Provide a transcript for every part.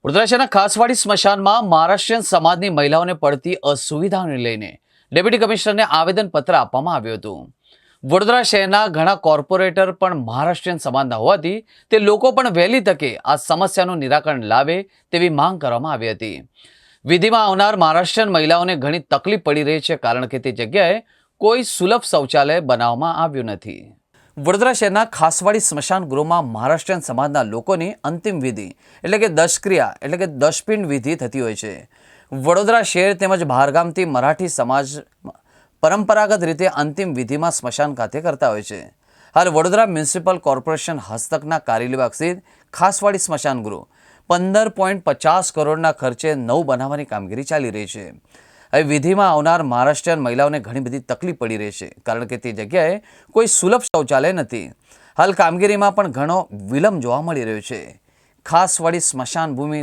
વડોદરા શહેરના ખાસવાડી સ્મશાનમાં મહારાષ્ટ્રીયન સમાજની મહિલાઓને પડતી અસુવિધાઓને લઈને ડેપ્યુટી કમિશનરને આવેદનપત્ર આપવામાં આવ્યું હતું। વડોદરા શહેરના ઘણા કોર્પોરેટર પણ મહારાષ્ટ્રીયન સમાજના હોવાથી તે લોકો પણ વહેલી તકે આ સમસ્યાનું નિરાકરણ લાવે તેવી માંગ કરવામાં આવી હતી। વિધિમાં આવનાર મહારાષ્ટ્રીયન મહિલાઓને ઘણી તકલીફ પડી રહી છે, કારણ કે તે જગ્યાએ કોઈ સુલભ શૌચાલય બનાવવામાં આવ્યું નથી। વડોદરા શહેરના ખાસવાડી સ્મશાન ગૃહમાં મહારાષ્ટ્રીયન સમાજના લોકોની અંતિમ વિધિ એટલે કે દશક્રિયા એટલે કે દશપિંડ વિધિ થતી હોય છે। વડોદરા શહેર તેમજ બહારગામથી મરાઠી સમાજ પરંપરાગત રીતે અંતિમ વિધિમાં સ્મશાન ખાતે કરતા હોય છે। હાલ વડોદરા મ્યુનિસિપલ કોર્પોરેશન હસ્તકના કાર્યવિભાગ સહિત ખાસવાડી સ્મશાન ગૃહ 15.50 કરોડના ખર્ચે નવું બનાવવાની કામગીરી ચાલી રહી છે। હવે વિધિમાં આવનાર મહારાષ્ટ્રીયન મહિલાઓને ઘણી બધી તકલીફ પડી રહી છે, કારણ કે તે જગ્યાએ કોઈ સુલભ શૌચાલય નથી। હાલ કામગીરીમાં પણ ઘણો વિલંબ જોવા મળી રહ્યો છે। ખાસવાડી સ્મશાન ભૂમિ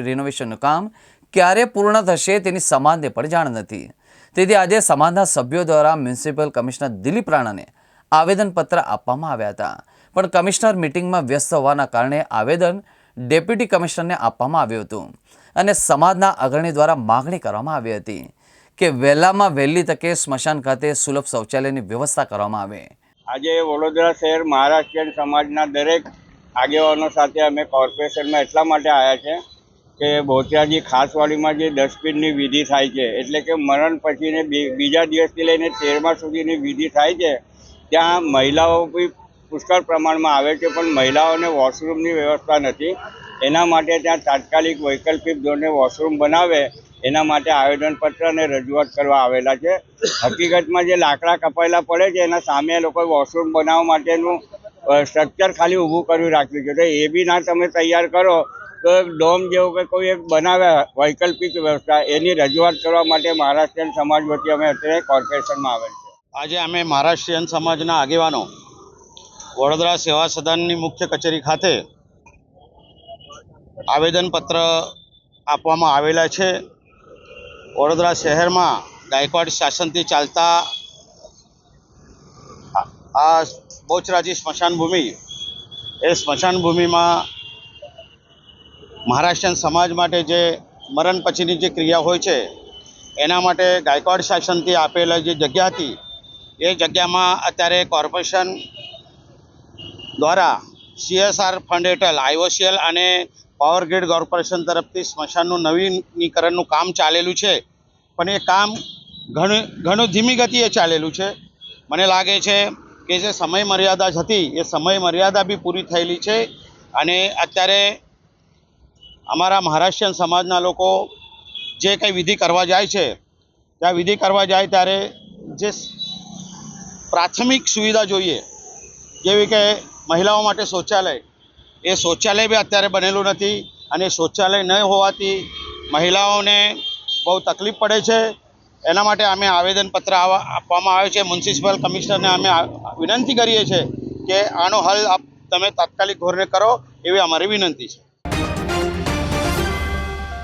રિનોવેશનનું કામ ક્યારે પૂર્ણ થશે તેની સમાજને પણ જાણ નથી। તેથી આજે સમાજના સભ્યો દ્વારા મ્યુનિસિપલ કમિશનર દિલીપ રાણાને આવેદનપત્ર આપવામાં આવ્યા હતા, પણ કમિશનર મિટિંગમાં વ્યસ્ત હોવાના કારણે આવેદન ડેપ્યુટી કમિશનરને આપવામાં આવ્યું હતું અને સમાજના અગ્રણી દ્વારા માગણી કરવામાં આવી હતી કે વહેલામાં વહેલી તકે સ્મશાન ખાતે સુલભ શૌચાલયની વ્યવસ્થા કરવામાં આવે। આજે વડોદરા શહેર મહારાષ્ટ્રીયન સમાજના દરેક આગેવાનો સાથે અમે કોર્પોરેશનમાં એટલા માટે આવ્યા છે કે બોચરાજી ખાસવાડીમાં જે ડસ્ટબિનની વિધિ થાય છે, એટલે કે મરણ પછીને બીજા દિવસથી લઈને 13મા સુધીની વિધિ થાય છે, ત્યાં મહિલાઓ બી પુષ્કળ પ્રમાણમાં આવે છે, પણ મહિલાઓને વોશરૂમની વ્યવસ્થા નથી। એના માટે ત્યાં તાત્કાલિક વૈકલ્પિક ધોરણે વોશરૂમ બનાવે એના માટે આવેદનપત્ર અને રજૂઆત કરવા આવેલા છે। હકીકતમાં જે લાકડા કપાયેલા પડે છે એના સામે લોકોએ વોશરૂમ બનાવવા માટેનું સ્ટ્રક્ચર ખાલી ઊભું કરી રાખ્યું છે, તો એ બી ના તમે તૈયાર કરો તો એક ડોમ જેવું કે કોઈ એક બનાવે વૈકલ્પિક વ્યવસ્થા, એની રજૂઆત કરવા માટે મહારાષ્ટ્રીયન સમાજ વતી અમે અત્યારે કોર્પોરેશનમાં આવેલ છે। આજે અમે મહારાષ્ટ્રીયન સમાજના આગેવાનો વડોદરા સેવા સદનની મુખ્ય કચેરી ખાતે આવેદનપત્ર આપવામાં આવેલા છે। વડોદરા શહેરમાં ગાયકવાડ શાસનથી ચાલતા આ બોચરાજી સ્મશાન ભૂમિ એ સ્મશાન ભૂમિમાં મહારાષ્ટ્રીયન સમાજ માટે જે મરણ પછીની જે ક્રિયા હોય છે એના માટે ગાયકવાડ શાસનથી આપેલા જે જગ્યા હતી એ જગ્યામાં અત્યારે કોર્પોરેશન દ્વારા CSR ફંડ હેઠળ IOCL અને પાવર ગ્રીડ કોર્પોરેશન તરફથી સ્મશાનનું નવીનીકરણનું કામ ચાલેલું છે, પણ એ કામ ઘણું ધીમી ગતિએ ચાલેલું છે। મને લાગે છે કે જે સમય મર્યાદા હતી એ સમય મર્યાદા બી પૂરી થયેલી છે અને અત્યારે અમારા મહારાષ્ટ્રીયન સમાજના લોકો જે કંઈ વિધિ કરવા જાય છે ત્યાં વિધિ કરવા જાય ત્યારે જે પ્રાથમિક સુવિધા જોઈએ, જેવી કે મહિલાઓ માટે શૌચાલય, એ શૌચાલય બી અત્યારે બનેલું નથી અને શૌચાલય ન હોવાથી મહિલાઓને બહુ તકલીફ પડે છે। એના માટે અમે આવેદનપત્ર આપવામાં આવે છે। મ્યુનિસિપલ કમિશનરને અમે વિનંતી કરીએ છીએ કે આનો હલ તમે તાત્કાલિક ધોરણે કરો, એવી અમારી વિનંતી છે।